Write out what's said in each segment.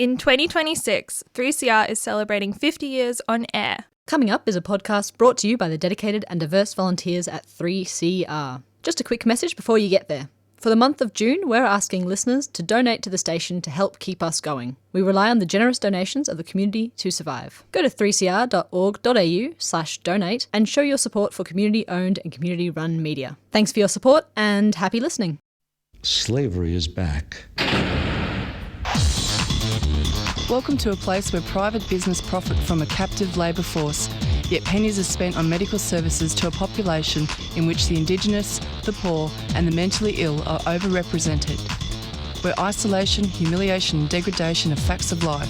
In 2026, 3CR is celebrating 50 years on air. Coming up is a podcast brought to you by the dedicated and diverse volunteers at 3CR. Just a quick message before you get there. For the month of June, we're asking listeners to donate to the station to help keep us going. We rely on the generous donations of the community to survive. Go to 3cr.org.au/donate and show your support for community-owned and community-run media. Thanks for your support and happy listening. Slavery is back. Welcome to a place where private business profit from a captive labour force, yet pennies are spent on medical services to a population in which the Indigenous, the poor and the mentally ill are overrepresented. Where isolation, humiliation and degradation are facts of life.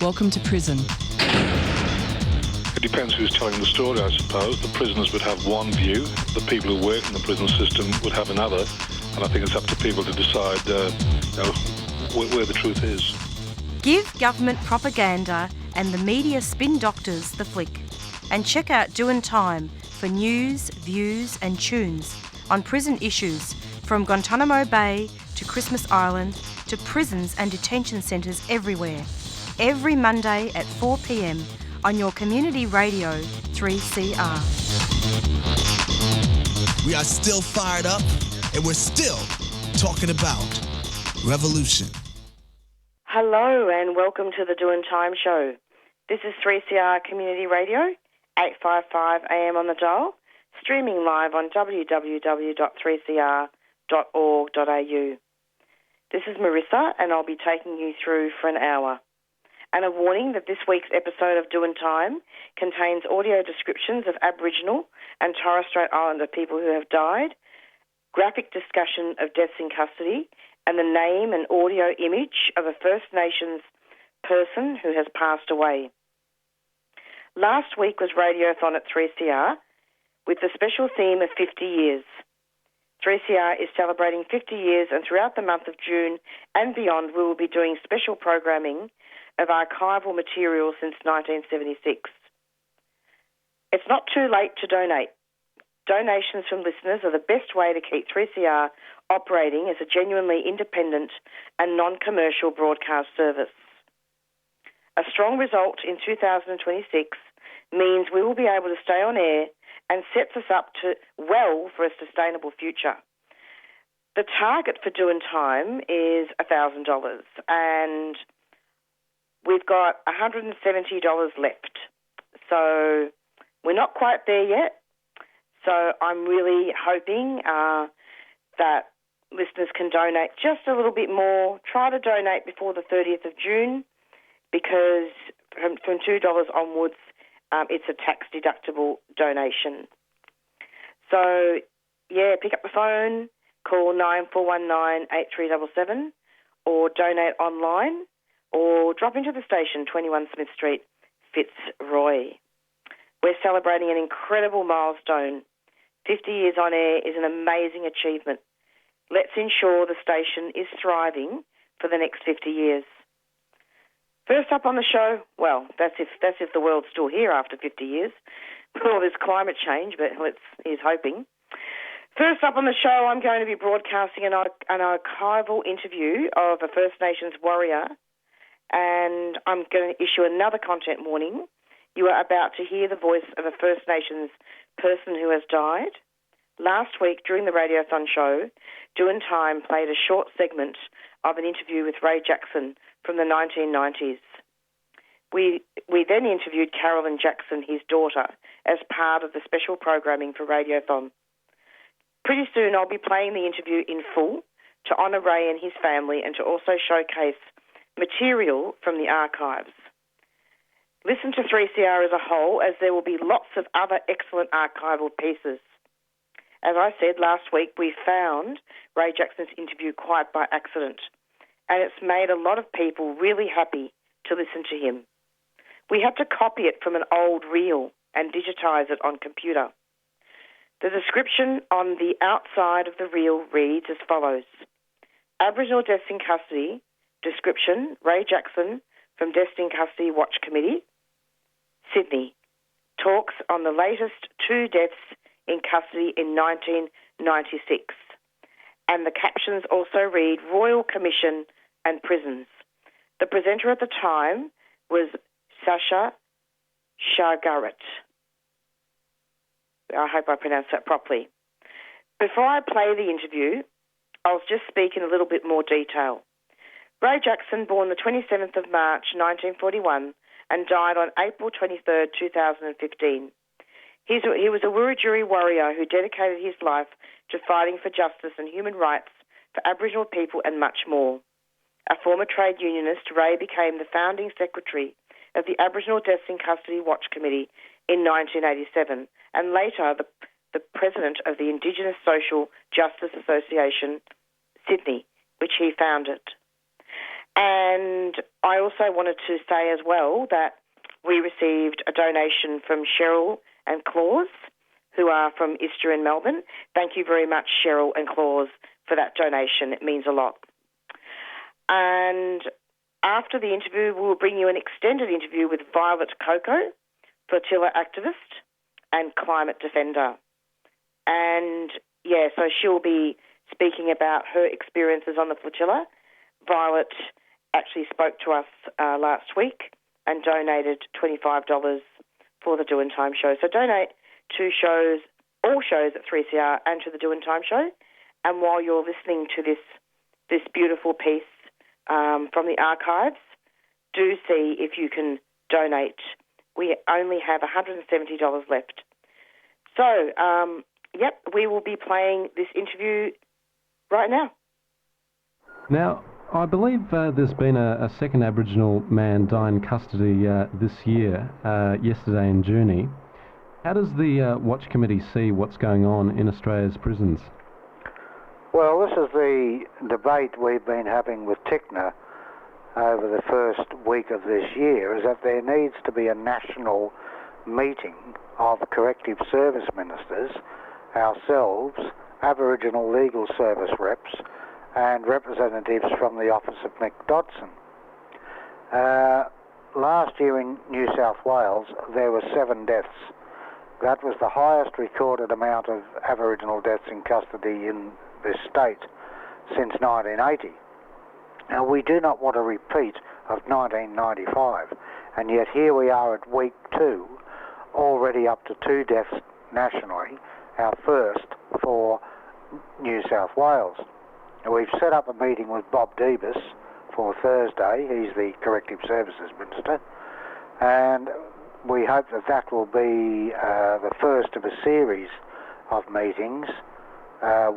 Welcome to prison. It depends who's telling the story, I suppose. The prisoners would have one view, the people who work in the prison system would have another, and I think it's up to people to decide where the truth is. Give government propaganda and the media spin doctors the flick. And check out Doin' Time for news, views and tunes on prison issues from Guantanamo Bay to Christmas Island to prisons and detention centres everywhere. Every Monday at 4 p.m. on your community radio 3CR. We are still fired up and we're still talking about revolution. Hello and welcome to the Doin' Time show. This is 3CR Community Radio, 855 AM on the dial, streaming live on www.3cr.org.au. This is Marissa and I'll be taking you through for an hour. And a warning that this week's episode of Doin' Time contains audio descriptions of Aboriginal and Torres Strait Islander people who have died, graphic discussion of deaths in custody, and the name and audio image of a First Nations person who has passed away. Last week was Radiothon at 3CR with the special theme of 50 years. 3CR is celebrating 50 years, and throughout the month of June and beyond we will be doing special programming of archival material since 1976. It's not too late to donate. Donations from listeners are the best way to keep 3CR operating as a genuinely independent and non-commercial broadcast service. A strong result in 2026 means we will be able to stay on air and sets us up for a sustainable future. The target for Doin' Time is $1,000 and we've got $170 left. So we're not quite there yet. So I'm really hoping that listeners can donate just a little bit more. Try to donate before the 30th of June because from $2 onwards, it's a tax-deductible donation. So, yeah, pick up the phone, call 9419-8377 or donate online or drop into the station, 21 Smith Street, Fitzroy. We're celebrating an incredible milestone. 50 years on air is an amazing achievement. Let's ensure the station is thriving for the next 50 years. First up on the show, well, that's if the world's still here after 50 years. With all this climate change, but here's hoping. First up on the show, I'm going to be broadcasting an archival interview of a First Nations warrior, and I'm going to issue another content warning. You are about to hear the voice of a First Nations person who has died. Last week, during the Radiothon show, Doin' Time played a short segment of an interview with Ray Jackson from the 1990s. We then interviewed Carolyn Jackson, his daughter, as part of the special programming for Radiothon. Pretty soon I'll be playing the interview in full to honour Ray and his family and to also showcase material from the archives. Listen to 3CR as a whole, as there will be lots of other excellent archival pieces. As I said last week, we found Ray Jackson's interview quite by accident, and it's made a lot of people really happy to listen to him. We had to copy it from an old reel and digitise it on computer. The description on the outside of the reel reads as follows. Aboriginal deaths in custody, description, Ray Jackson from Deaths in Custody Watch Committee, Sydney, talks on the latest 2 deaths in custody in 1996. And the captions also read Royal Commission and Prisons. The presenter at the time was Sasha Shargaret. I hope I pronounced that properly. Before I play the interview, I'll just speak in a little bit more detail. Ray Jackson, born the 27th of March 1941 and died on April 23rd, 2015. He was a Wiradjuri warrior who dedicated his life to fighting for justice and human rights for Aboriginal people and much more. A former trade unionist, Ray became the founding secretary of the Aboriginal Deaths in Custody Watch Committee in 1987 and later the president of the Indigenous Social Justice Association, Sydney, which he founded. And I also wanted to say as well that we received a donation from Cheryl and Claus, who are from Ister in Melbourne. Thank you very much, Cheryl and Claus, for that donation. It means a lot. And after the interview, we'll bring you an extended interview with Violet Coco, flotilla activist and climate defender. And, yeah, so she'll be speaking about her experiences on the flotilla. Violet actually spoke to us last week and donated $25 for the Doin' Time show. So donate to all shows at 3CR and to the Doin' Time show. And while you're listening to this beautiful piece from the archives, do see if you can donate. We only have $170 left. So, we will be playing this interview right now. Now, I believe there's been a second Aboriginal man die in custody this year, yesterday in June. How does the Watch Committee see what's going on in Australia's prisons? Well, this is the debate we've been having with TICNA over the first week of this year, is that there needs to be a national meeting of corrective service ministers, ourselves, Aboriginal legal service reps, and representatives from the office of Mick Dodson. Last year in New South Wales, there were 7 deaths. That was the highest recorded amount of Aboriginal deaths in custody in this state since 1980. Now, we do not want a repeat of 1995, and yet here we are at week 2, already up to 2 deaths nationally, our first for New South Wales. We've set up a meeting with Bob Debus for Thursday. He's the Corrective Services Minister, and we hope that that will be the first of a series of meetings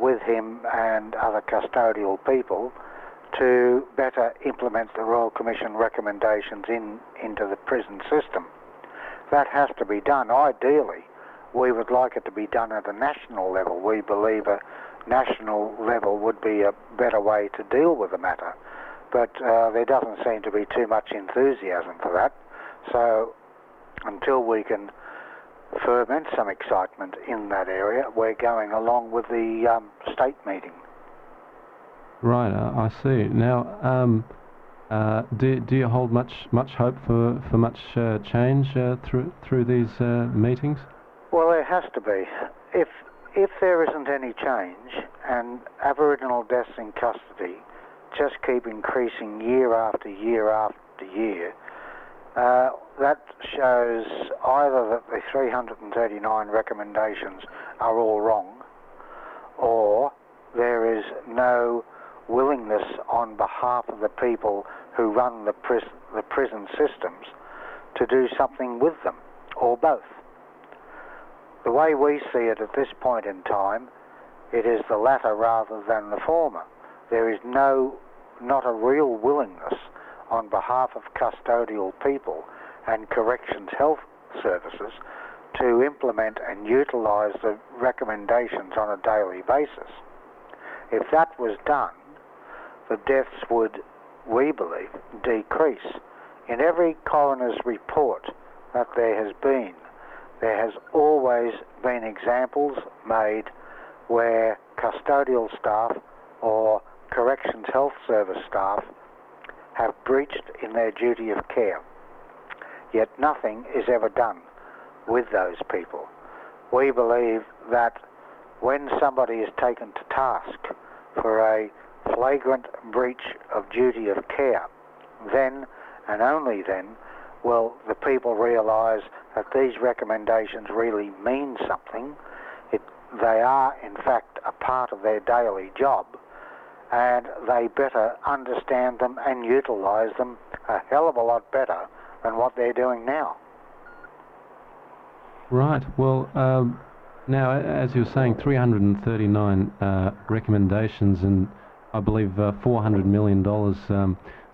with him and other custodial people to better implement the Royal Commission recommendations into the prison system. That has to be done. Ideally, we would like it to be done at a national level. We believe a national level would be a better way to deal with the matter. But there doesn't seem to be too much enthusiasm for that. So until we can ferment some excitement in that area, we're going along with the state meeting. Right, I see. Now, do you hold much hope for much change through these meetings? Well, there has to be. If there isn't any change and Aboriginal deaths in custody just keep increasing year after year after year, that shows either that the 339 recommendations are all wrong, or there is no willingness on behalf of the people who run the prison systems to do something with them, or both. The way we see it at this point in time, it is the latter rather than the former. There is not a real willingness on behalf of custodial people and corrections health services to implement and utilise the recommendations on a daily basis. If that was done, the deaths would, we believe, decrease. In every coroner's report that there has always been examples made where custodial staff or corrections health service staff have breached in their duty of care. Yet nothing is ever done with those people. We believe that when somebody is taken to task for a flagrant breach of duty of care then and only then will the people realise that these recommendations really mean something. They are, in fact, a part of their daily job, and they better understand them and utilise them a hell of a lot better than what they're doing now. Right. Well, now, as you were saying, 339 recommendations and I believe $400 million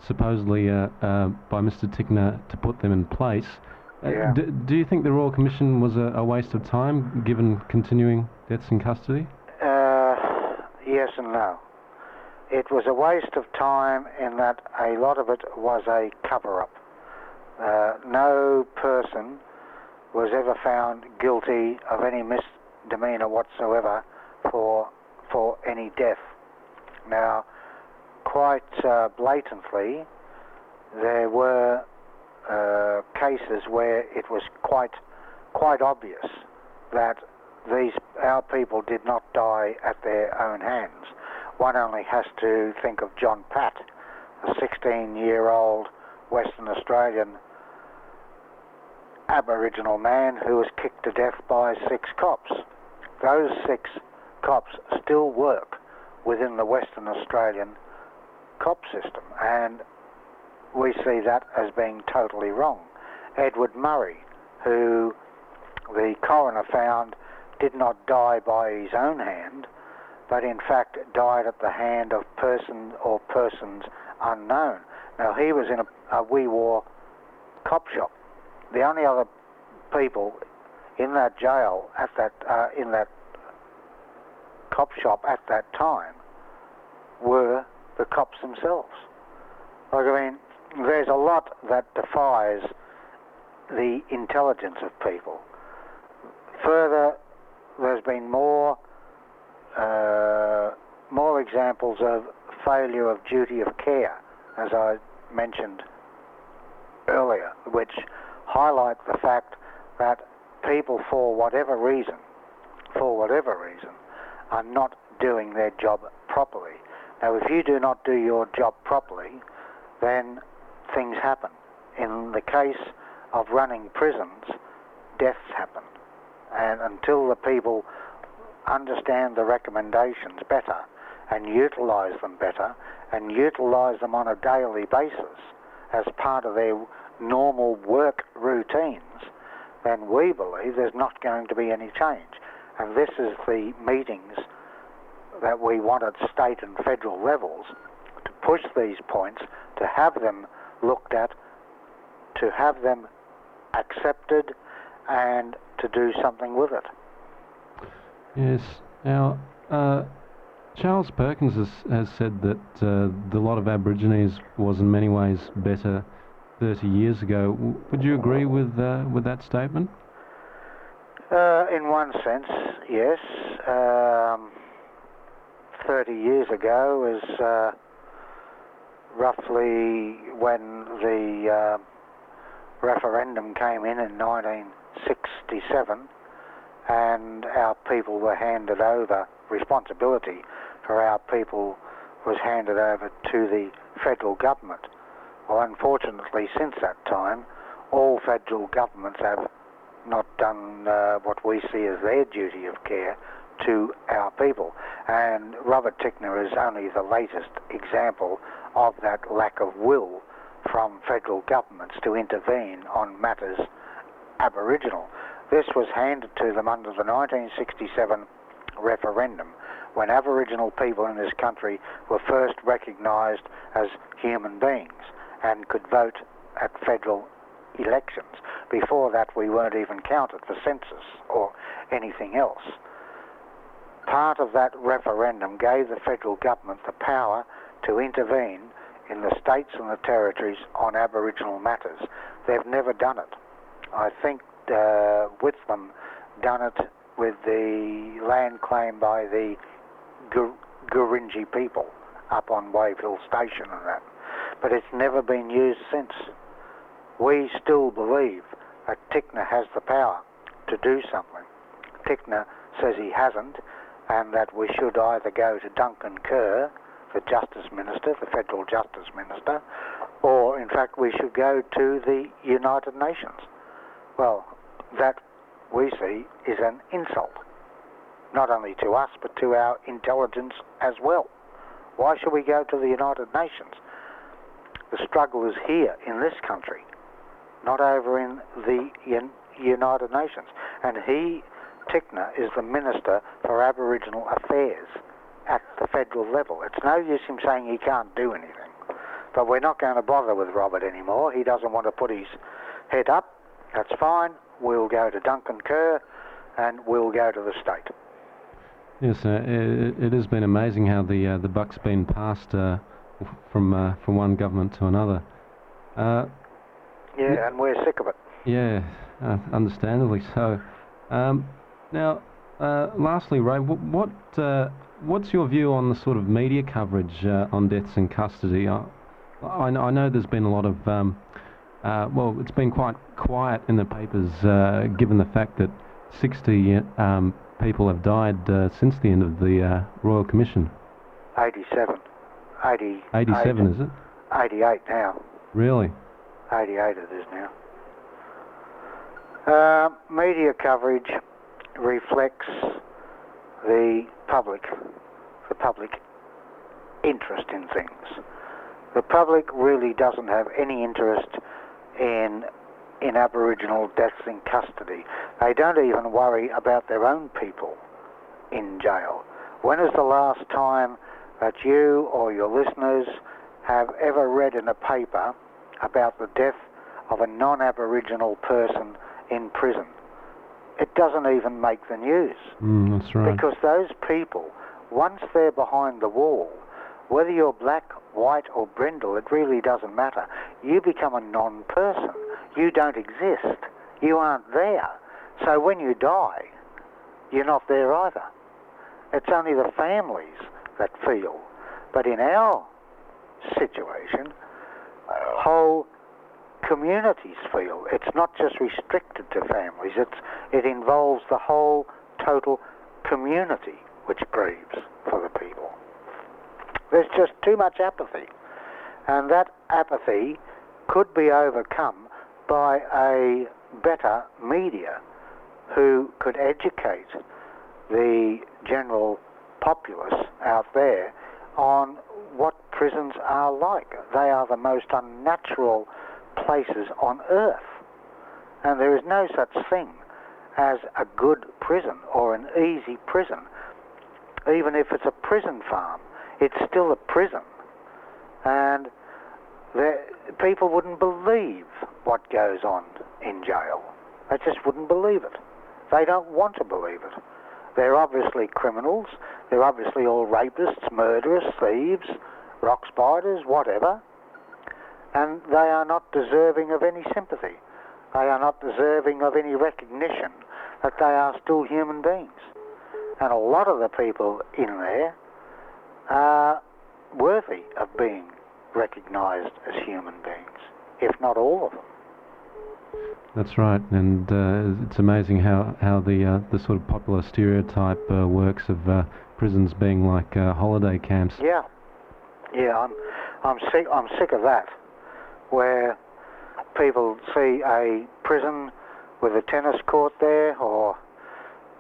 supposedly by Mr. Tickner to put them in place. Yeah. Do you think the Royal Commission was a waste of time, given continuing deaths in custody? Yes and no. It was a waste of time in that a lot of it was a cover-up. No person was ever found guilty of any misdemeanour whatsoever for any death. Now, quite blatantly, there were cases where it was quite obvious that our people did not die at their own hands. One only has to think of John Patt, a 16-year-old Western Australian Aboriginal man who was kicked to death by 6 cops. Those 6 cops still work within the Western Australian cop system, and we see that as being totally wrong. Edward Murray, who the coroner found did not die by his own hand, but in fact died at the hand of person or persons unknown. Now, he was in a wee war cop shop. The only other people in that jail at that in that cop shop at that time were the cops themselves. Like, I mean, there's a lot that defies the intelligence of people. Further, there's been more examples of failure of duty of care, as I mentioned earlier, which highlight the fact that people, for whatever reason, are not doing their job properly. Now, if you do not do your job properly, then things happen. In the case of running prisons, deaths happen. And until the people understand the recommendations better and utilise them better and utilise them on a daily basis as part of their normal work routines, then we believe there's not going to be any change. And this is the meetings that we want at state and federal levels to push these points, to have them looked at, to have them accepted, and to do something with it. Yes. Now, Charles Perkins has said that the lot of Aborigines was in many ways better 30 years ago. Would you agree with that statement? In one sense, yes. 30 years ago was roughly when the referendum came in 1967, and our people were handed over, responsibility for our people was handed over to the federal government. Well, unfortunately, since that time, all federal governments have not done what we see as their duty of care to our people. And Robert Tickner is only the latest example of that lack of will from federal governments to intervene on matters Aboriginal. This was handed to them under the 1967 referendum, when Aboriginal people in this country were first recognised as human beings and could vote at federal elections. Before that, we weren't even counted for census or anything else. Part of that referendum gave the federal government the power to intervene in the states and the territories on Aboriginal matters. They've never done it. I think with them done it with the land claimed by the Gurindji people up on Wave Hill Station and that. But it's never been used since. We still believe that Tickner has the power to do something. Tickner says he hasn't, and that we should either go to Duncan Kerr the Justice Minister, the Federal Justice Minister, or in fact we should go to the United Nations. Well, that we see is an insult, not only to us but to our intelligence as well. Why should we go to the United Nations? The struggle is here in this country, not over in the United Nations. And Tickner, is the Minister for Aboriginal Affairs at the federal level. It's no use him saying he can't do anything. But we're not going to bother with Robert anymore. He doesn't want to put his head up. That's fine. We'll go to Duncan Kerr and we'll go to the state. Yes, it has been amazing how the buck's been passed from one government to another. Yeah, and we're sick of it. Yeah, understandably so. Now, lastly, Ray, what's your view on the sort of media coverage on deaths in custody? I know there's been a lot of, well, it's been quite quiet in the papers given the fact that 60 people have died since the end of the Royal Commission. 87. 87, is it? 88 now. Really? 88 it is now. Media coverage reflects the public interest in things. The public really doesn't have any interest in Aboriginal deaths in custody. They don't even worry about their own people in jail. When is the last time that you or your listeners have ever read in a paper about the death of a non-Aboriginal person in prison? It doesn't even make the news. That's right. Because those people, once they're behind the wall, whether you're black, white or brindle, it really doesn't matter. You become a non-person. You don't exist. You aren't there. So when you die, you're not there either. It's only the families that feel. But in our situation, whole communities feel. It's not just restricted to families. It involves the whole total community which grieves for the people. There's just too much apathy. And that apathy could be overcome by a better media who could educate the general populace out there on what prisons are like. They are the most unnatural places on earth. And there is no such thing as a good prison or an easy prison. Even if it's a prison farm, it's still a prison. And people wouldn't believe what goes on in jail. They just wouldn't believe it. They don't want to believe it. They're obviously criminals. They're obviously all rapists, murderers, thieves, rock spiders, whatever. And they are not deserving of any sympathy. They are not deserving of any recognition that they are still human beings. And a lot of the people in there are worthy of being recognised as human beings, if not all of them. That's right, and it's amazing how the sort of popular stereotype works of prisons being like holiday camps. Yeah, I'm sick of that, where people see a prison with a tennis court there, or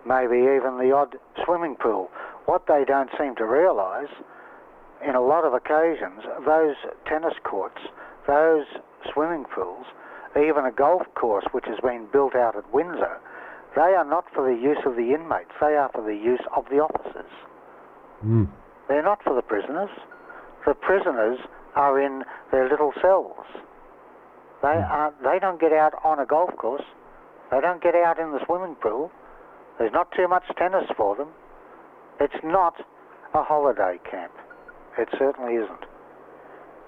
maybe even the odd swimming pool. What they don't seem to realise, in a lot of occasions, those tennis courts, those swimming pools, even a golf course which has been built out at Windsor, they are not for the use of the inmates, they are for the use of the officers. They're not for the prisoners. The prisoners are in their little cells. They don't get out on a golf course. They don't get out in the swimming pool. There's not too much tennis for them. It's not a holiday camp. It certainly isn't.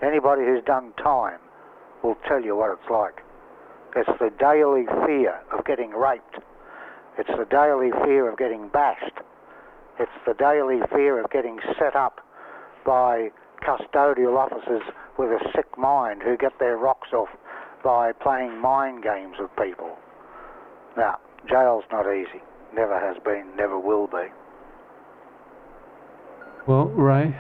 Anybody who's done time will tell you what it's like. It's the daily fear of getting raped. It's the daily fear of getting bashed. It's the daily fear of getting set up by custodial officers with a sick mind who get their rocks off by playing mind games with people. Now, jail's not easy. Never has been, never will be. Well, Ray,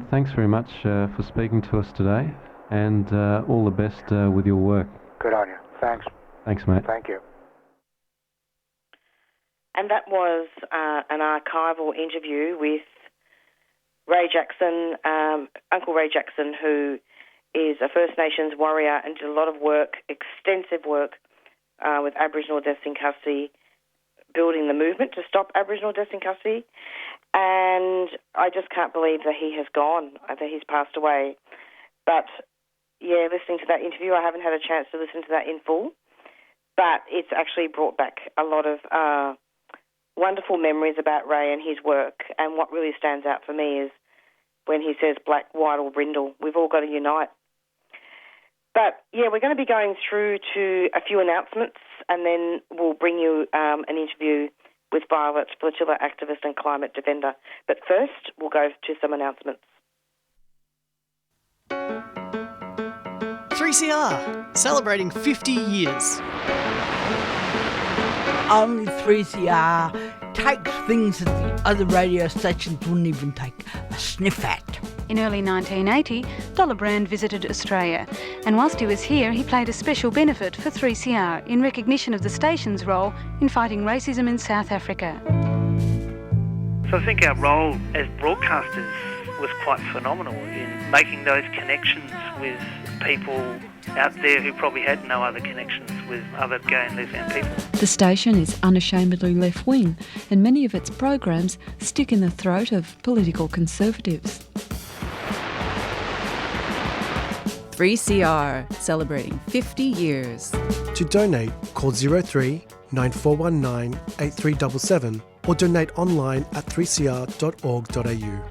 thanks very much for speaking to us today, and all the best with your work. Good on you. Thanks. Thanks, mate. Thank you. And that was an archival interview with Ray Jackson, Uncle Ray Jackson, who is a First Nations warrior and did a lot of work, extensive work, with Aboriginal deaths in custody, building the movement to stop Aboriginal deaths in custody. And I just can't believe that he has gone, that he's passed away. But, yeah, listening to that interview, I haven't had a chance to listen to that in full, but it's actually brought back a lot of wonderful memories about Ray and his work. And what really stands out for me is when he says black, white or brindle, we've all got to unite. But, yeah, we're going to be going through to a few announcements, and then we'll bring you an interview with Violet, flotilla activist and climate defender. But first, we'll go to some announcements. 3CR, celebrating 50 years. Only 3CR takes things that the other radio stations wouldn't even take a sniff at. In early 1980, Dollar Brand visited Australia, and whilst he was here, he played a special benefit for 3CR in recognition of the station's role in fighting racism in South Africa. So I think our role as broadcasters was quite phenomenal in making those connections with people out there who probably had no other connections with other gay and lesbian people. The station is unashamedly left-wing, and many of its programs stick in the throat of political conservatives. 3CR, celebrating 50 years. To donate, call 03 9419 8377 or donate online at 3cr.org.au.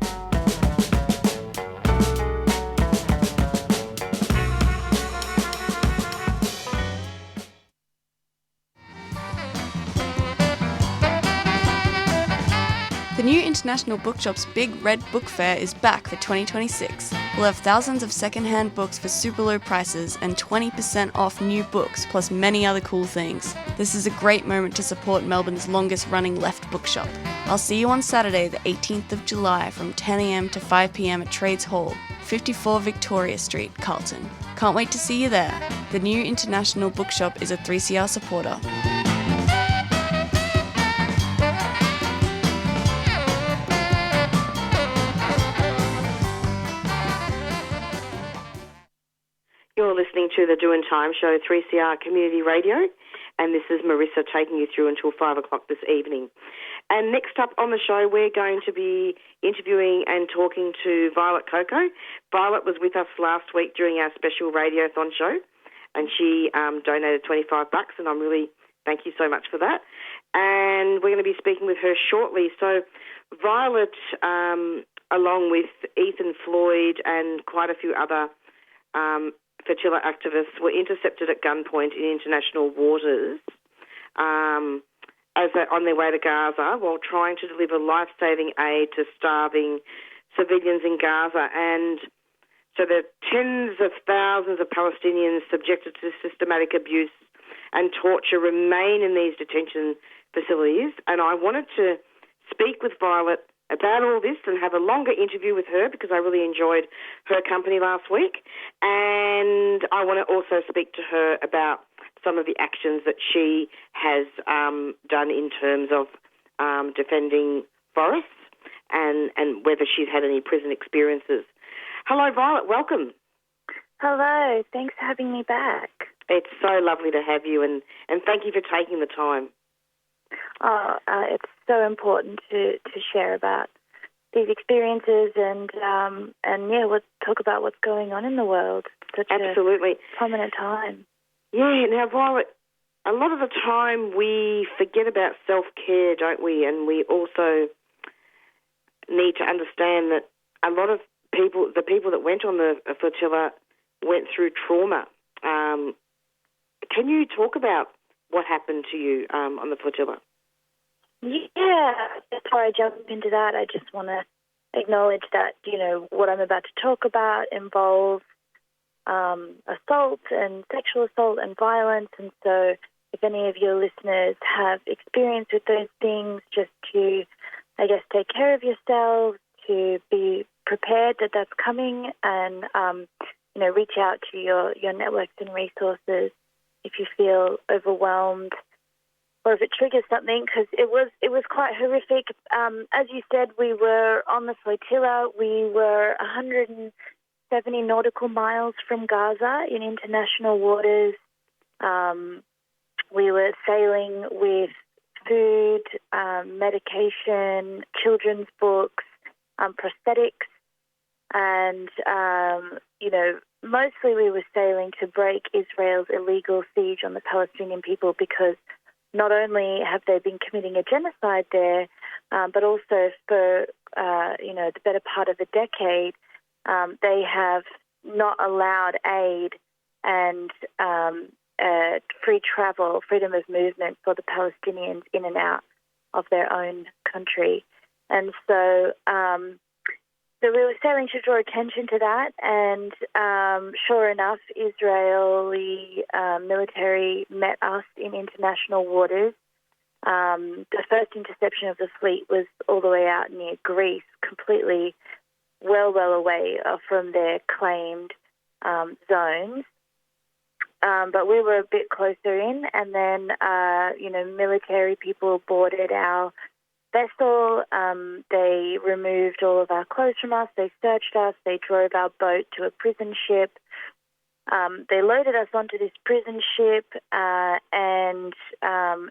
The new International Bookshop's Big Red Book Fair is back for 2026. We'll have thousands of second-hand books for super low prices and 20% off new books, plus many other cool things. This is a great moment to support Melbourne's longest-running left bookshop. I'll see you on Saturday, the 18th of July from 10am to 5pm at Trades Hall, 54 Victoria Street, Carlton. Can't wait to see you there. The new International Bookshop is a 3CR supporter. You're listening to the Doing Time Show, 3CR Community Radio, and this is Marissa taking you through until 5 o'clock this evening. And next up on the show, we're going to be interviewing and talking to Violet Coco. Violet was with us last week during our special Radiothon show, and she donated $25, and I'm really thank you so much for that. And we're going to be speaking with her shortly. So Violet, along with Ethan Floyd and quite a few other Fatilla activists, were intercepted at gunpoint in international waters as they're on their way to Gaza while trying to deliver life-saving aid to starving civilians in Gaza. And so the tens of thousands of Palestinians subjected to systematic abuse and torture remain in these detention facilities. And I wanted to speak with Violet about all this and have a longer interview with her because I really enjoyed her company last week. And I want to also speak to her about some of the actions that she has done in terms of defending forests and whether she's had any prison experiences. Hello, Violet. Welcome. Hello. Thanks for having me back. It's so lovely to have you, and thank you for taking the time. It's so important to share about these experiences and let's talk about what's going on in the world. Such Absolutely. a prominent time. Yeah, now Violet, a lot of the time we forget about self-care, don't we? And we also need to understand that a lot of people, the people that went on the flotilla, went through trauma. Can you talk about what happened to you on the flotilla? Yeah, before I jump into that, I just want to acknowledge that, what I'm about to talk about involves assault and sexual assault and violence. And so if any of your listeners have experience with those things, just to, take care of yourselves, to be prepared that that's coming, and reach out to your networks and resources if you feel overwhelmed or if it triggers something, because it was quite horrific. As you said, we were on the flotilla. We were 170 nautical miles from Gaza in international waters. We were sailing with food, medication, children's books, prosthetics, and, mostly we were sailing to break Israel's illegal siege on the Palestinian people, because not only have they been committing a genocide there, but also for, the better part of a decade, they have not allowed aid and free travel, freedom of movement for the Palestinians in and out of their own country. And so we were sailing to draw attention to that, and sure enough, Israeli military met us in international waters. The first interception of the fleet was all the way out near Greece, completely well away from their claimed zones. But we were a bit closer in, and then, military people boarded our vessel. They removed all of our clothes from us. They searched us. They drove our boat to a prison ship. They loaded us onto this prison ship and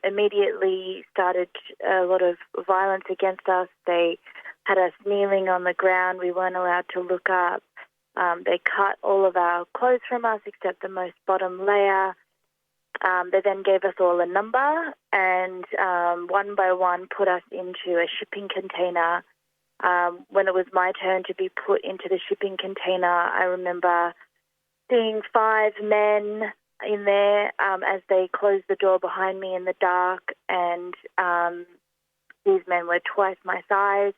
immediately started a lot of violence against us. They had us kneeling on the ground. We weren't allowed to look up. They cut all of our clothes from us except the most bottom layer. They then gave us all a number and one by one put us into a shipping container. When it was my turn to be put into the shipping container, I remember seeing 5 men in there as they closed the door behind me in the dark, and these men were twice my size.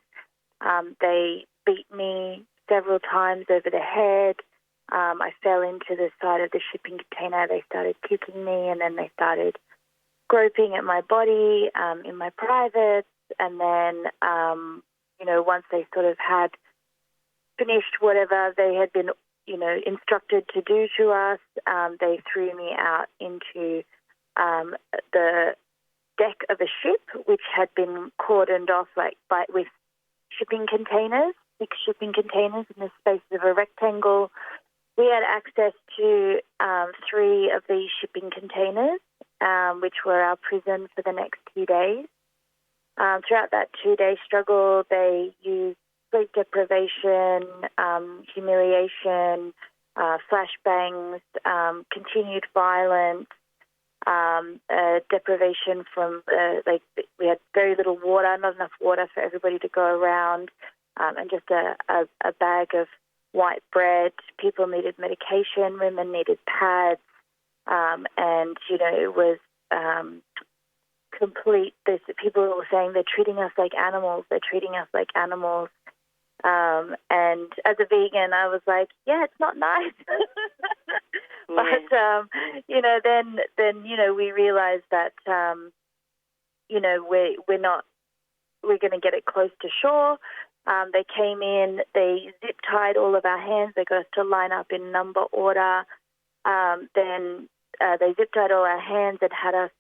They beat me several times over the head. I fell into the side of the shipping container. They started kicking me, and then they started groping at my body in my privates. And then, once they sort of had finished whatever they had been, instructed to do to us, they threw me out into the deck of a ship, which had been cordoned off with shipping containers, 6 shipping containers in the space of a rectangle. We had access to 3 of these shipping containers, which were our prison for the next 2 days. Throughout that 2-day struggle, they used sleep deprivation, humiliation, flashbangs, continued violence, deprivation from, we had very little water, not enough water for everybody to go around, and just a bag of white bread. People needed medication, women needed pads, and, it was complete. People were saying they're treating us like animals, and as a vegan, I was like, yeah, it's not nice. But, then we realized that, we're going to get it close to shore. They came in, they zip-tied all of our hands. They got us to line up in number order. Then they zip-tied all our hands and had us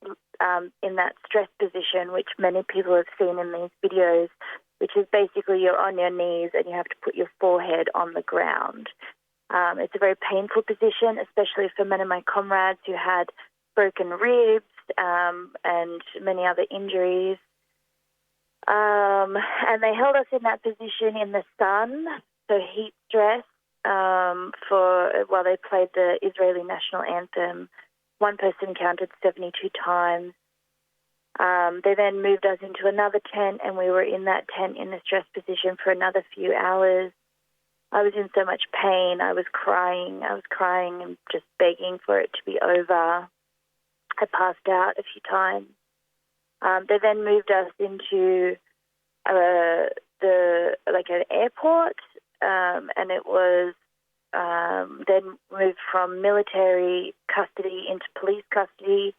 in that stress position, which many people have seen in these videos, which is basically you're on your knees and you have to put your forehead on the ground. It's a very painful position, especially for many of my comrades who had broken ribs and many other injuries. And they held us in that position in the sun, so heat stress, while they played the Israeli national anthem. One person counted 72 times. They then moved us into another tent, and we were in that tent in the stress position for another few hours. I was in so much pain. I was crying and just begging for it to be over. I passed out a few times. They then moved us into an airport, and it was then moved from military custody into police custody.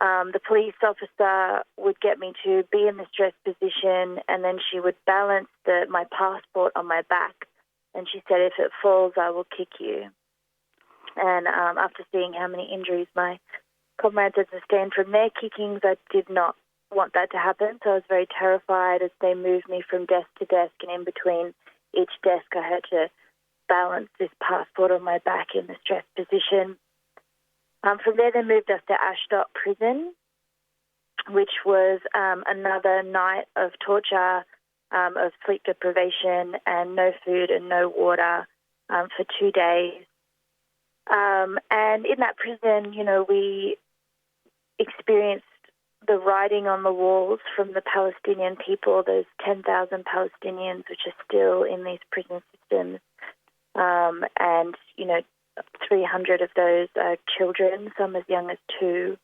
the police officer would get me to be in the stress position, and then she would balance my passport on my back, and she said, if it falls, I will kick you. And after seeing how many injuries my comrades had sustained from their kickings, I did not want that to happen, so I was very terrified as they moved me from desk to desk, and in between each desk I had to balance this passport on my back in the stress position. From there, they moved us to Ashdot Prison, which was another night of torture, of sleep deprivation and no food and no water for 2 days. And in that prison, we experienced the writing on the walls from the Palestinian people, those 10,000 Palestinians which are still in these prison systems. And, 300 of those are children, some as young as 2.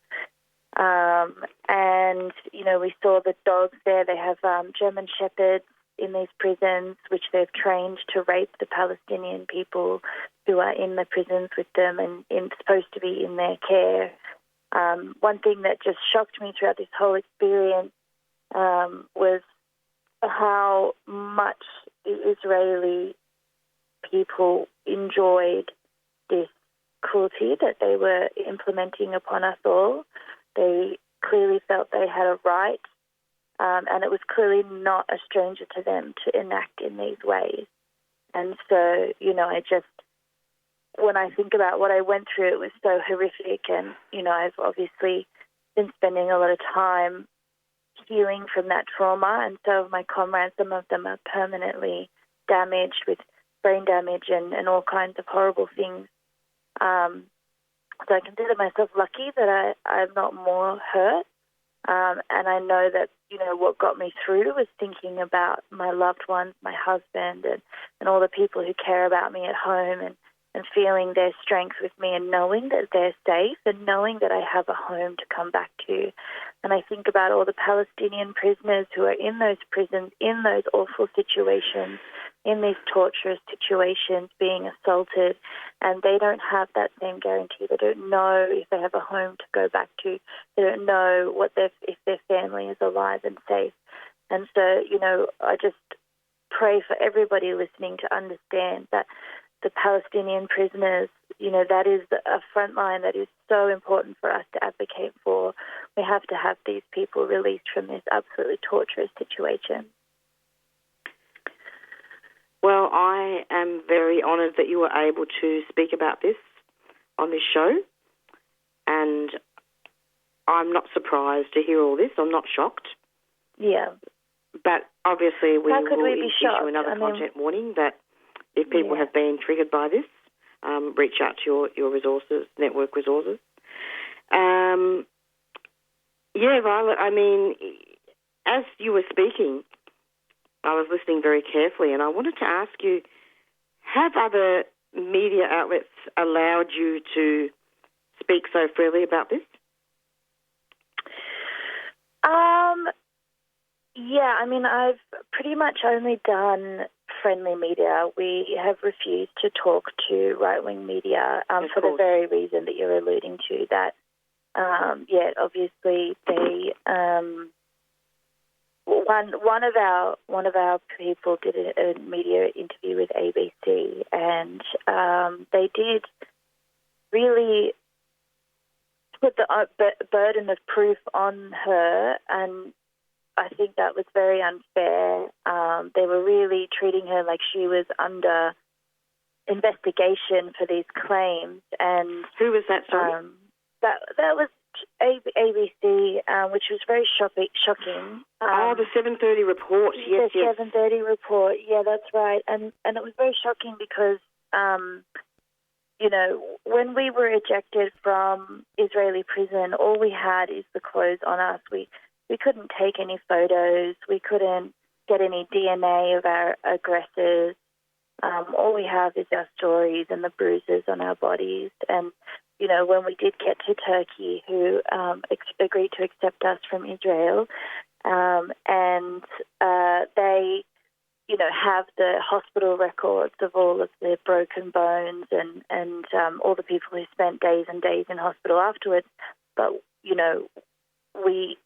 And, we saw the dogs there. They have German shepherds in these prisons, which they've trained to rape the Palestinian people who are in the prisons with them and supposed to be in their care. One thing that just shocked me throughout this whole experience was how much the Israeli people enjoyed this cruelty that they were implementing upon us all. They clearly felt they had a right, and it was clearly not a stranger to them to enact in these ways. And so, when I think about what I went through, it was so horrific, and, I've obviously been spending a lot of time healing from that trauma, and so have my comrades. Some of them are permanently damaged with brain damage and all kinds of horrible things. So I consider myself lucky that I'm not more hurt. And I know that, what got me through was thinking about my loved ones, my husband, and all the people who care about me at home, and feeling their strength with me, and knowing that they're safe, and knowing that I have a home to come back to. And I think about all the Palestinian prisoners who are in those prisons, in those awful situations, in these torturous situations, being assaulted, and they don't have that same guarantee. They don't know if they have a home to go back to. They don't know if their family is alive and safe. And so, I just pray for everybody listening to understand that the Palestinian prisoners, that is a front line that is so important for us to advocate for. We have to have these people released from this absolutely torturous situation. Well, I am very honoured that you were able to speak about this on this show, and I'm not surprised to hear all this. I'm not shocked. Yeah. But obviously we How could will we be shocked? issue another content warning that if people have been triggered by this, reach out to your resources, network resources. Violet, as you were speaking, I was listening very carefully, and I wanted to ask you, have other media outlets allowed you to speak so freely about this? I've pretty much only done friendly media. We have refused to talk to right-wing media for the very reason that you're alluding to, that, obviously they... One of our people did a media interview with ABC, and they did really put the burden of proof on her, and I think that was very unfair. They were really treating her like she was under investigation for these claims. And who was that? Sorry, that was ABC, which was very shocking. The 7:30 report. Yes, the 7:30 report. Yeah, that's right. And it was very shocking because, when we were ejected from Israeli prison, all we had is the clothes on us. We couldn't take any photos. We couldn't get any DNA of our aggressors. All we have is our stories and the bruises on our bodies. And when we did get to Turkey, who agreed to accept us from Israel, and they, have the hospital records of all of their broken bones and all the people who spent days and days in hospital afterwards. But, we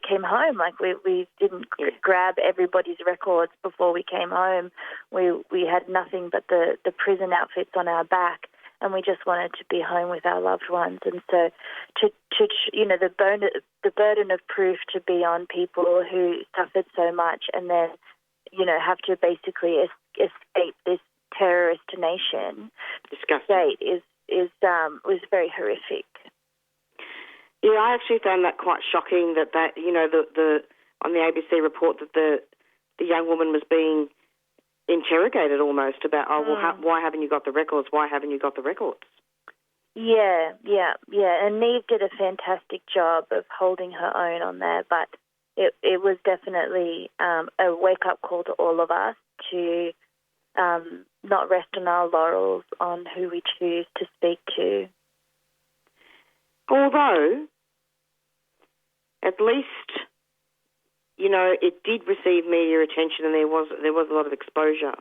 came home. Like we didn't grab everybody's records before we came home. We had nothing but the prison outfits on our back, and we just wanted to be home with our loved ones. And so, the burden of proof to be on people who suffered so much, and then have to basically escape this terrorist nation state was very horrific. Yeah, I actually found that quite shocking that the on the ABC report that the young woman was being interrogated almost about, why haven't you got the records? Why haven't you got the records? Yeah. And Neve did a fantastic job of holding her own on that, but it was definitely a wake-up call to all of us to not rest on our laurels on who we choose to speak to. Although, at least, it did receive media attention and there was a lot of exposure.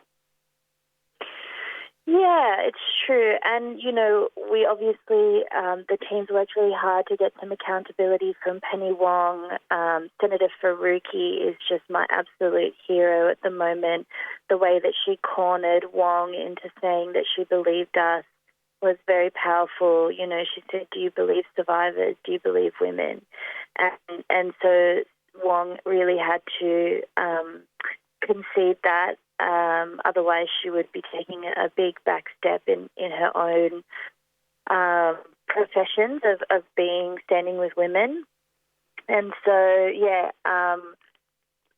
Yeah, it's true. And, we obviously, the teams worked really hard to get some accountability from Penny Wong. Senator Faruqi is just my absolute hero at the moment. The way that she cornered Wong into saying that she believed us was very powerful. She said, do you believe survivors? Do you believe women? And so Wong really had to concede that. Otherwise, she would be taking a big back step in her own professions of standing with women. And so,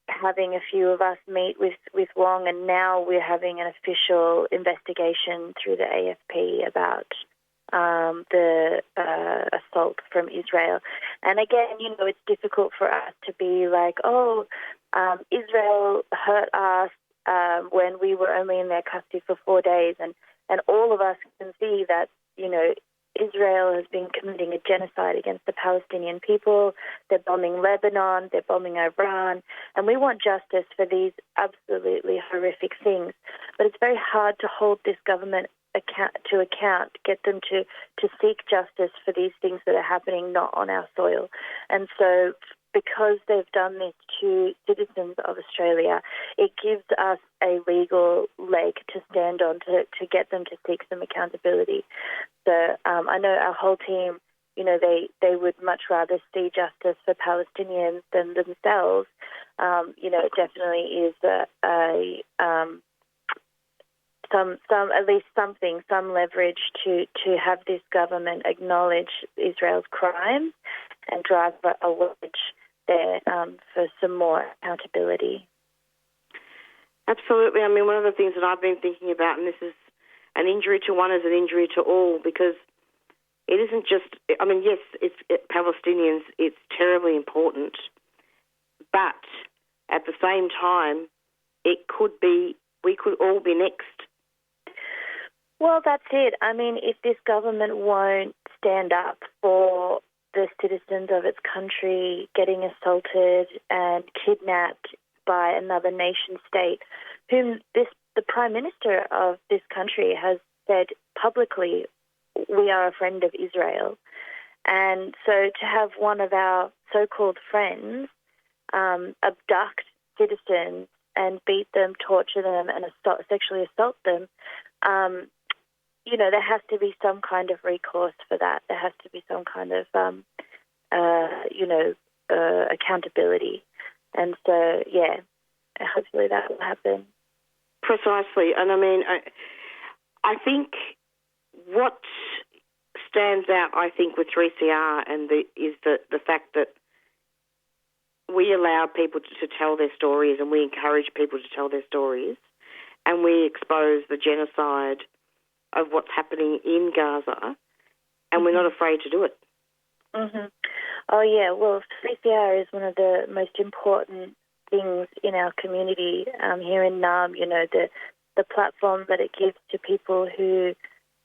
having a few of us meet with Wong, and now we're having an official investigation through the AFP about the assault from Israel. And again, it's difficult for us to be like, Israel hurt us when we were only in their custody for 4 days, and all of us can see that, Israel has been committing a genocide against the Palestinian people. They're bombing Lebanon, they're bombing Iran, and we want justice for these absolutely horrific things. But it's very hard to hold this government to account, get them to seek justice for these things that are happening not on our soil. And so because they've done this to citizens of Australia, it gives us a legal leg to stand on to get them to seek some accountability. So I know our whole team, they would much rather see justice for Palestinians than themselves. It definitely is at least some leverage to have this government acknowledge Israel's crimes and drive a wedge there for some more accountability. Absolutely. I mean, one of the things that I've been thinking about, and this is an injury to one is an injury to all, because it isn't just, yes, Palestinians, it's terribly important, but at the same time, we could all be next. Well, that's it. I mean, if this government won't stand up for the citizens of its country getting assaulted and kidnapped by another nation state, whom the Prime Minister of this country has said publicly, we are a friend of Israel. And so to have one of our so-called friends abduct citizens and beat them, torture them, and sexually assault them, there has to be some kind of recourse for that. There has to be some kind of, accountability. And so, hopefully that will happen. Precisely. And I think what stands out, with 3CR is the fact that we allow people to tell their stories, and we encourage people to tell their stories, and we expose the genocide of what's happening in Gaza, and we're not afraid to do it. Mm-hmm. Oh, yeah. Well, 3CR is one of the most important things in our community here in Naarm. The platform that it gives to people who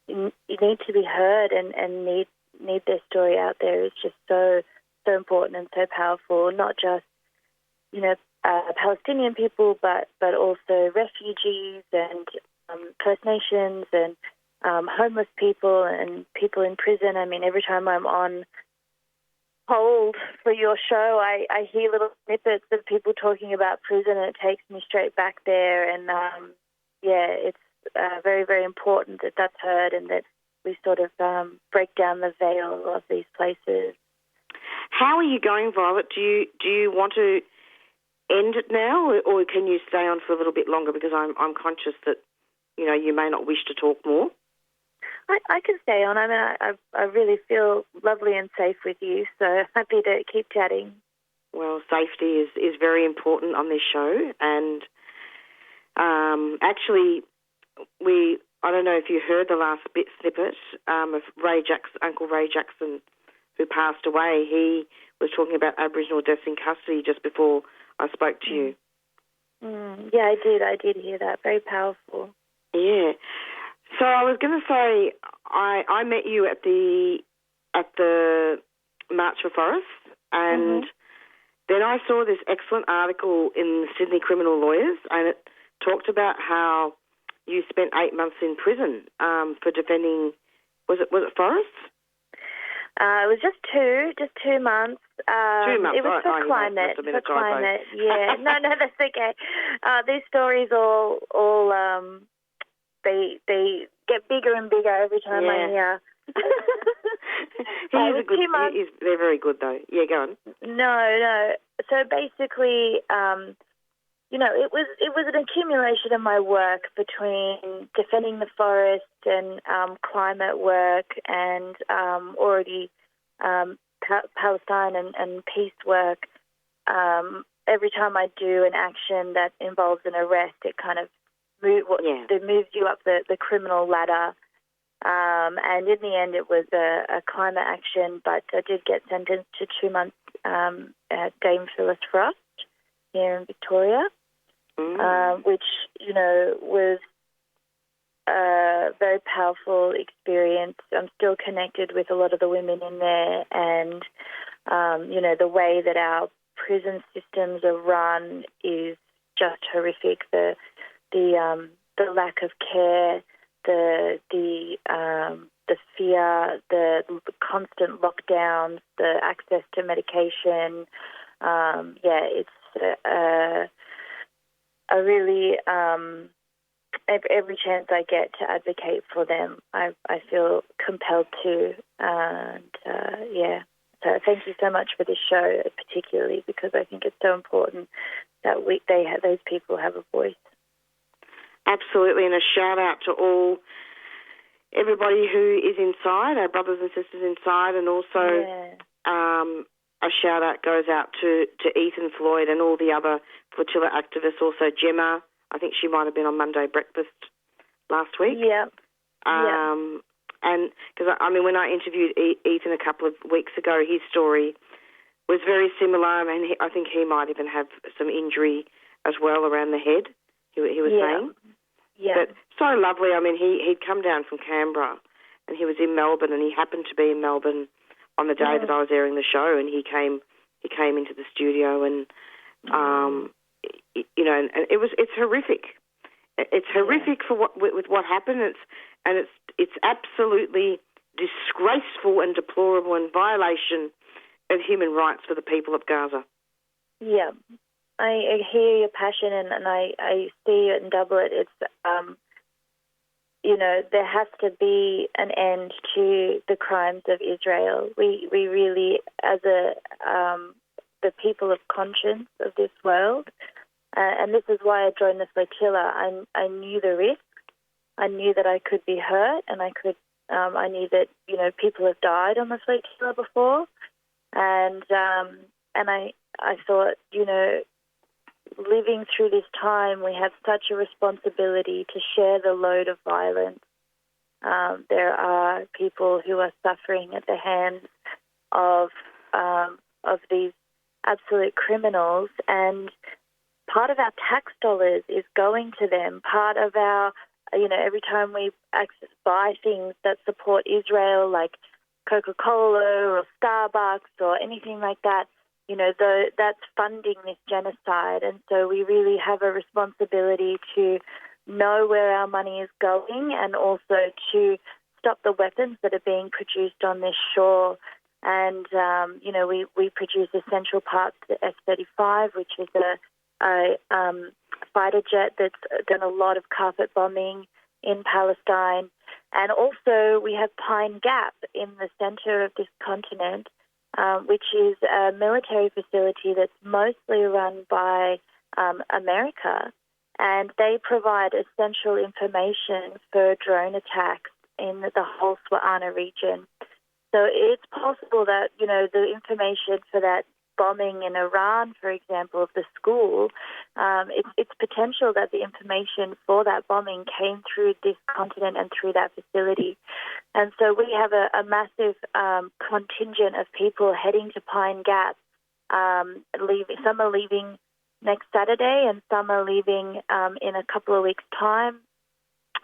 need to be heard and need their story out there is just so important and so powerful. Not just Palestinian people, but also refugees and First Nations and homeless people and people in prison. I mean, every time I'm on cold for your show. I hear little snippets of people talking about prison, and it takes me straight back there. And it's very, very important that that's heard and that we sort of break down the veil of these places. How are you going, Violet? Do you want to end it now, or can you stay on for a little bit longer? Because I'm conscious that you may not wish to talk more. I can stay on. I mean, I really feel lovely and safe with you, so happy to keep chatting. Well, safety is very important on this show, and actually, I don't know if you heard the last snippet of Uncle Ray Jackson, who passed away. He was talking about Aboriginal deaths in custody just before I spoke to you. Yeah, I did hear that. Very powerful. Yeah. So I was going to say, I met you at the March for Forests, and then I saw this excellent article in the Sydney Criminal Lawyers, and it talked about how you spent 8 months in prison for defending. Was it forests? It was just 2 months. 2 months. It was for climate. Yeah. No, that's okay. These stories all they get bigger and bigger every time I hear. They're very good though. Yeah, go on. No. So basically, it was an accumulation of my work between defending the forest and climate work and already Palestine and peace work. Every time I do an action that involves an arrest, it kind of moves you up the criminal ladder. And in the end, it was a climate action, but I did get sentenced to 2 months at Dame Phyllis Frost here in Victoria, which, was a very powerful experience. I'm still connected with a lot of the women in there, and, the way that our prison systems are run is just horrific. The lack of care, the fear, the constant lockdowns, the access to medication. It's a really every chance I get to advocate for them, I feel compelled to. So thank you so much for this show, particularly because I think it's so important that those people have a voice. Absolutely, and a shout out to everybody who is inside, our brothers and sisters inside, and also a shout out goes out to Ethan Floyd and all the other flotilla activists. Also Gemma, I think she might have been on Monday Breakfast last week. And because when I interviewed Ethan a couple of weeks ago, his story was very similar. I think he might even have some injury as well around the head. He was saying. Yeah. But so lovely. He'd come down from Canberra and he was in Melbourne, and he happened to be in Melbourne on the day that I was airing the show, and he came into the studio, and and it's horrific. It's horrific for what happened. It's absolutely disgraceful and deplorable and violation of human rights for the people of Gaza. Yeah. I hear your passion, and I see it and double it. It's, there has to be an end to the crimes of Israel. We really, as the people of conscience of this world, and this is why I joined the flotilla. I knew the risk. I knew that I could be hurt, and I knew that people have died on the flotilla before, and I thought living through this time, we have such a responsibility to share the load of violence. There are people who are suffering at the hands of these absolute criminals, and part of our tax dollars is going to them. Part of our, every time we buy things that support Israel, like Coca-Cola or Starbucks or anything like that, that's funding this genocide. And so we really have a responsibility to know where our money is going, and also to stop the weapons that are being produced on this shore And, we produce essential parts to the F-35, which is a fighter jet that's done a lot of carpet bombing in Palestine. And also we have Pine Gap in the centre of this continent, which is a military facility that's mostly run by America. And they provide essential information for drone attacks in the whole Swaana region. So it's possible that, the information for that bombing in Iran, for example, of the school, it's potential that the information for that bombing came through this continent and through that facility. And so we have a massive contingent of people heading to Pine Gap. Some are leaving next Saturday and some are leaving in a couple of weeks' time.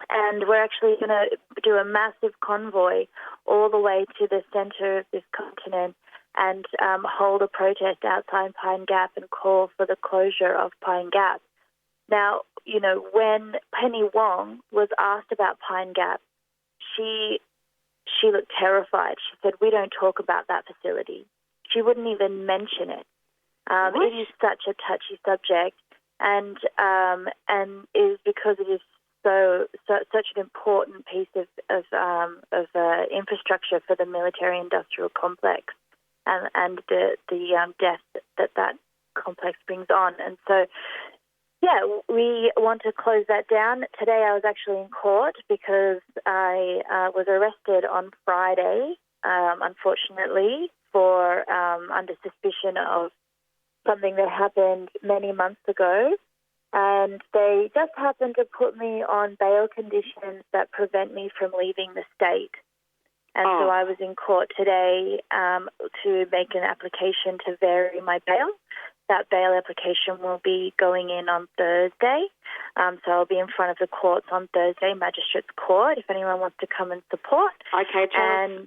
And we're actually going to do a massive convoy all the way to the centre of this continent and hold a protest outside Pine Gap and call for the closure of Pine Gap. Now, when Penny Wong was asked about Pine Gap, she looked terrified. She said, "We don't talk about that facility." She wouldn't even mention it. It is such a touchy subject, and it is because it is such an important piece of infrastructure for the military-industrial complex, and the death that complex brings on. And so, we want to close that down. Today I was actually in court because I was arrested on Friday, unfortunately, for under suspicion of something that happened many months ago. And they just happened to put me on bail conditions that prevent me from leaving the state. And so I was in court today to make an application to vary my bail. That bail application will be going in on Thursday. So I'll be in front of the courts on Thursday, Magistrates Court, if anyone wants to come and support. Okay,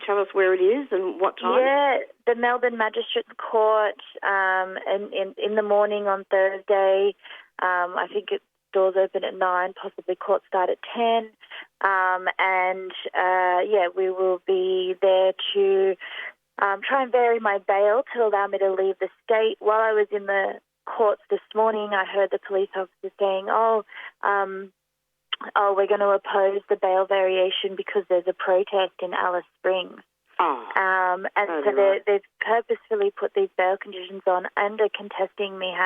tell us where it is and what time. Yeah, the Melbourne Magistrates Court in the morning on Thursday. I think doors open at 9, possibly court start at 10. We will be there to try and vary my bail to allow me to leave the state. While I was in the courts this morning, I heard the police officer saying, we're going to oppose the bail variation because there's a protest in Alice Springs. They've purposefully put these bail conditions on under contesting me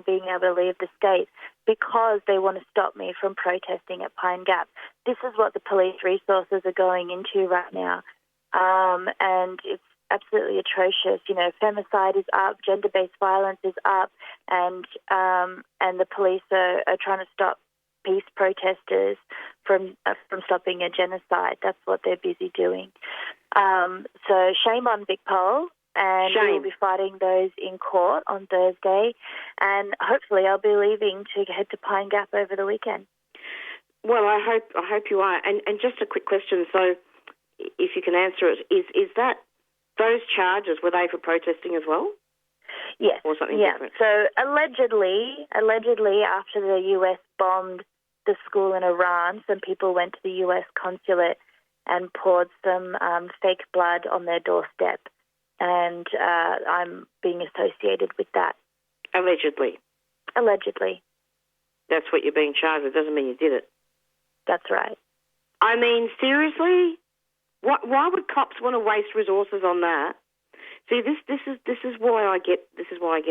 being able to leave the state because they want to stop me from protesting at Pine Gap. This is what the police resources are going into right now. And it's absolutely atrocious. Femicide is up, gender-based violence is up, and the police are trying to stop peace protesters from stopping a genocide. That's what they're busy doing. So shame on Vic Pol, and we'll be fighting those in court on Thursday, and hopefully I'll be leaving to head to Pine Gap over the weekend. Well, I hope you are. And just a quick question, so if you can answer it, is that those charges, were they for protesting as well? Yes. Or something different? So allegedly, after the US bombed the school in Iran, some people went to the US consulate and poured some fake blood on their doorstep. And I'm being associated with that. Allegedly? Allegedly. That's what you're being charged with. Doesn't mean you did it. That's right. I mean, seriously? Why would cops want to waste resources on that? See, this is why I get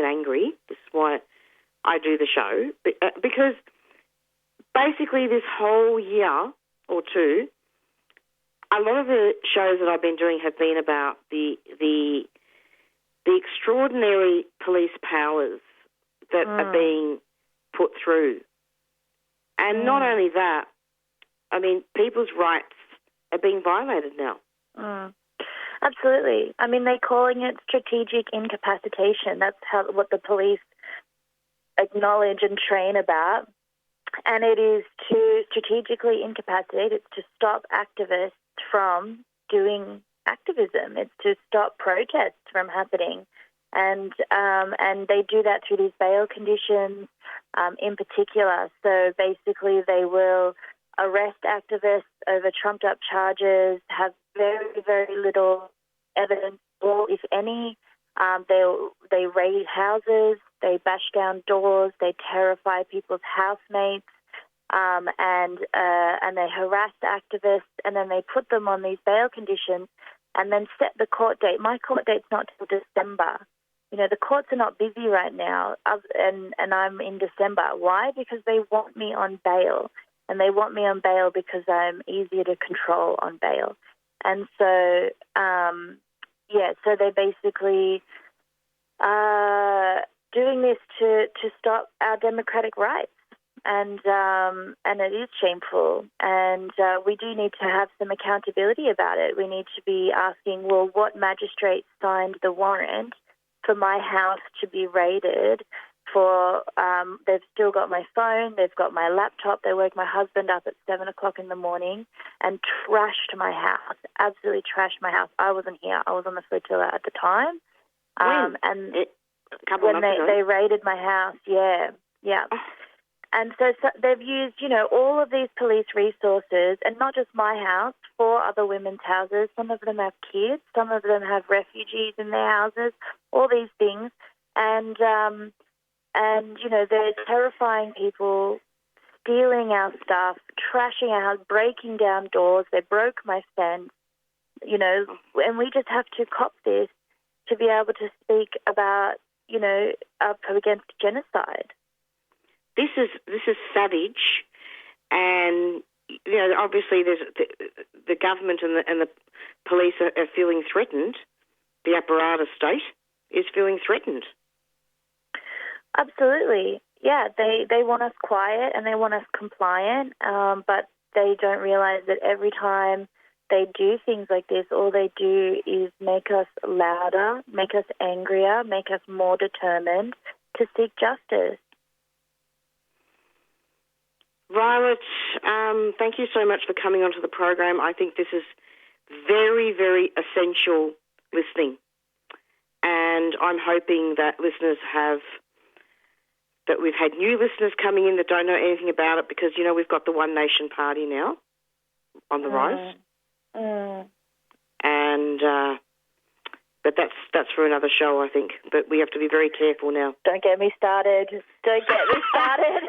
angry. This is why I do the show, because basically this whole year or two, a lot of the shows that I've been doing have been about the extraordinary police powers that are being put through, and not only that, I mean, people's rights are being violated now. Absolutely. I mean, they're calling it strategic incapacitation. That's what the police acknowledge and train about. And it is to strategically incapacitate. It's to stop activists from doing activism. It's to stop protests from happening. And they do that through these bail conditions in particular. So basically they will arrest activists over trumped-up charges, have very, very little evidence all, if any. They raid houses, they bash down doors, they terrify people's housemates, and they harass activists, and then they put them on these bail conditions and then set the court date. My court date's not till December. The courts are not busy right now, and I'm in December. Why? Because they want me on bail, and they want me on bail because I'm easier to control on bail. And so, so they're basically doing this to stop our democratic rights, and it is shameful. And we do need to have some accountability about it. We need to be asking, well, what magistrate signed the warrant for my house to be raided? For they've still got my phone, they've got my laptop. They woke my husband up at 7 o'clock in the morning and trashed my house, absolutely trashed my house. I wasn't here. I was on the flotilla at the time. And when they raided my house, yeah. And so they've used, all of these police resources, and not just my house, 4 other women's houses. Some of them have kids, some of them have refugees in their houses, all these things. And they're terrifying people, stealing our stuff, trashing our house, breaking down doors. They broke my fence, and we just have to cop this to be able to speak about, up against genocide. This is savage, and obviously there's the government and the police are feeling threatened. The apparatus state is feeling threatened. Absolutely, yeah. They want us quiet and they want us compliant, but they don't realise that every time they do things like this, all they do is make us louder, make us angrier, make us more determined to seek justice. Violet, thank you so much for coming onto the program. I think this is very, very essential listening. And I'm hoping that that we've had new listeners coming in that don't know anything about it, because, we've got the One Nation Party now on the rise. And but that's for another show, I think. But we have to be very careful now. Don't get me started. Don't get me started.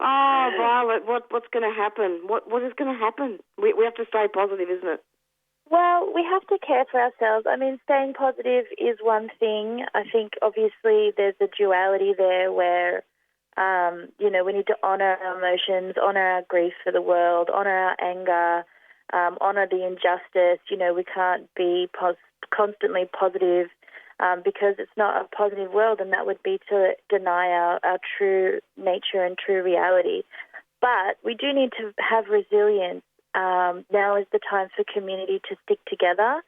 Oh, Violet, what's going to happen? What is going to happen? We have to stay positive, isn't it? Well, we have to care for ourselves. I mean, staying positive is one thing. I think, obviously, there's a duality there where, we need to honour our emotions, honour our grief for the world, honour our anger, honour the injustice. We can't be constantly positive because it's not a positive world, and that would be to deny our true nature and true reality. But we do need to have resilience. Now is the time for community to stick together.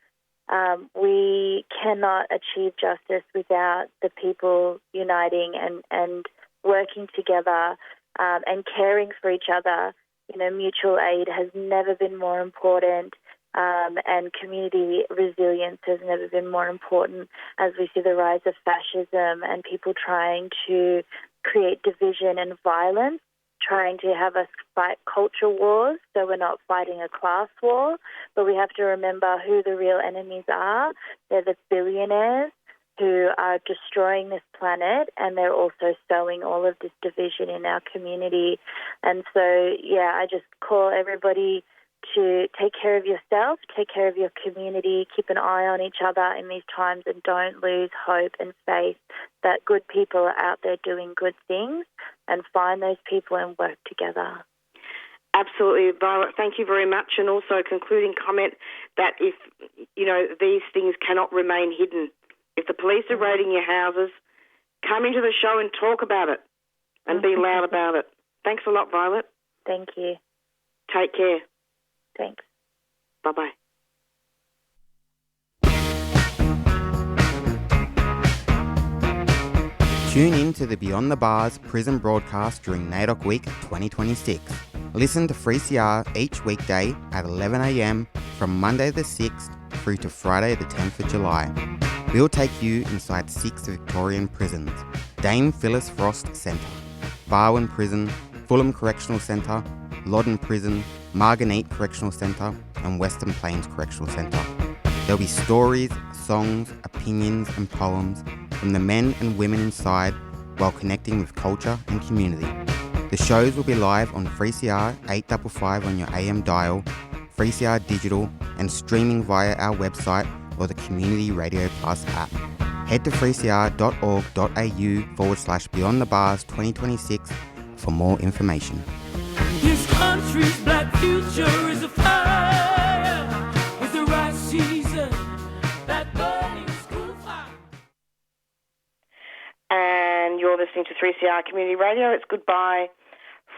We cannot achieve justice without the people uniting and working together and caring for each other. Mutual aid has never been more important, and community resilience has never been more important, as we see the rise of fascism and people trying to create division and violence, trying to have us fight culture wars, so we're not fighting a class war. But we have to remember who the real enemies are. They're the billionaires who are destroying this planet, and they're also sowing all of this division in our community. And so, I just call everybody to take care of yourself, take care of your community, keep an eye on each other in these times, and don't lose hope and faith that good people are out there doing good things, and find those people and work together. Absolutely, Violet. Thank you very much. And also a concluding comment that if, these things cannot remain hidden. If the police are raiding your houses, come into the show and talk about it and be loud about it. Thanks a lot, Violet. Thank you. Take care. Thanks. Bye-bye. Tune in to the Beyond the Bars prison broadcast during NAIDOC Week 2026. Listen to 3CR each weekday at 11 a.m. from Monday the 6th through to Friday the 10th of July. We'll take you inside 6 Victorian prisons: Dame Phyllis Frost Centre, Barwon Prison, Fulham Correctional Centre, Loddon Prison, Margate Correctional Centre and Western Plains Correctional Centre. There'll be stories, songs, opinions and poems from the men and women inside while connecting with culture and community. The shows will be live on 3CR 855 on your AM dial, 3CR Digital and streaming via our website or the Community Radio Plus app. Head to 3cr.org.au/Beyond the Bars 2026 for more information. This country's black future is a fire with the right season, that burning school fire. And you're listening to 3CR Community Radio. It's goodbye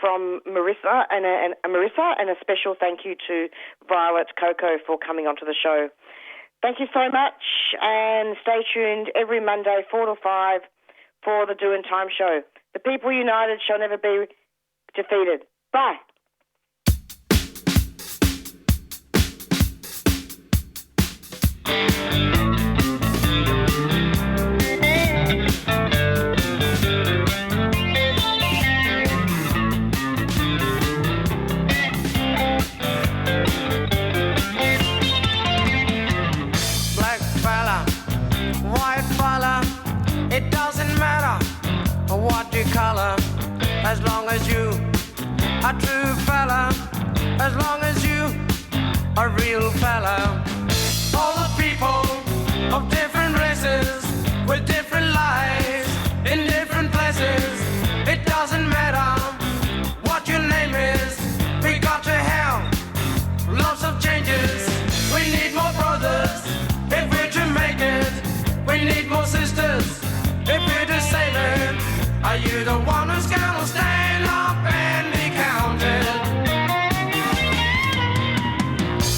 from Marissa and a special thank you to Violet Coco for coming onto the show. Thank you so much, and stay tuned every Monday 4 to 5 for the Doing Time show. The people united shall never be defeated. Bye. It doesn't matter what you color, as long as you a true fella, as long as you a real fella. All the people of different races with different lives in different places. It doesn't matter what your name is. We got to have lots of changes. We need more brothers if we're to make it. We need more sisters if we're to save it. Are you the one who's gonna stand up and be counted?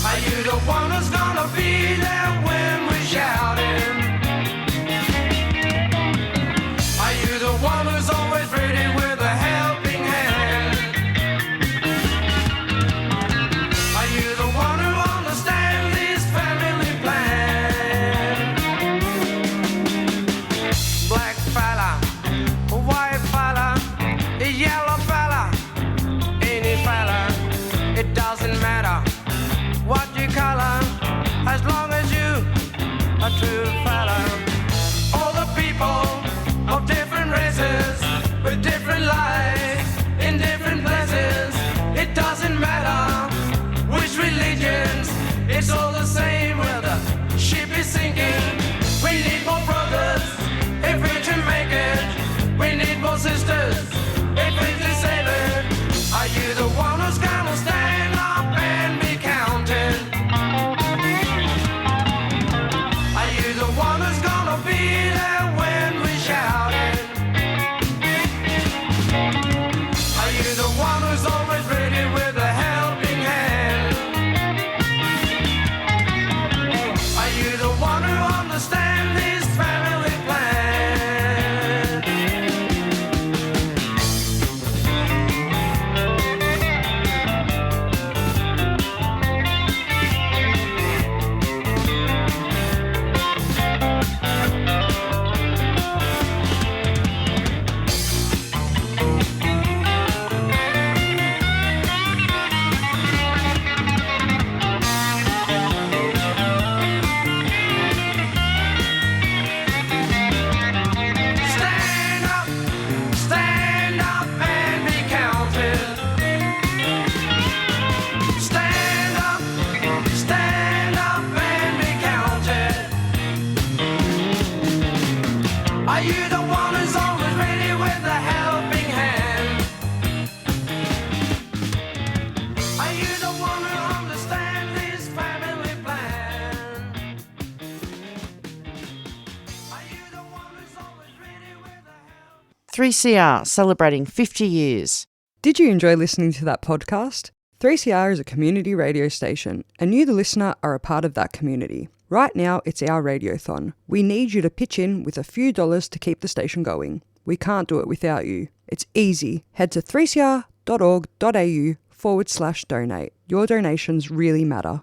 Are you the one who's gonna be there when we're shouting? Are you the one who's always ready with a helping hand? Are you the one who understands this family plan? Black fella, white fella, yellow fella, any fella, it doesn't matter what you color, as long as you a true fella. All the people of different races with different lives in different places. It doesn't matter which religions, it's all the same where the ship is sinking. We need more brothers if we're to make it. We need more sisters if we're to save it. Are you the one who's gonna stand up and be counted? Are you the one who's gonna be there when we shout it? Are you the one who's always ready with a helping hand? Are you the one who understands this family plan? Stand up and be counted. Stand up and be counted. Are you the one who's always ready with a helping hand? Are you the one who understands this family plan? Are you the one who's always ready with a 3CR celebrating 50 years. Did you enjoy listening to that podcast? 3CR is a community radio station, and you, the listener, are a part of that community. Right now, it's our radiothon. We need you to pitch in with a few dollars to keep the station going. We can't do it without you. It's easy. Head to 3cr.org.au/donate. Your donations really matter.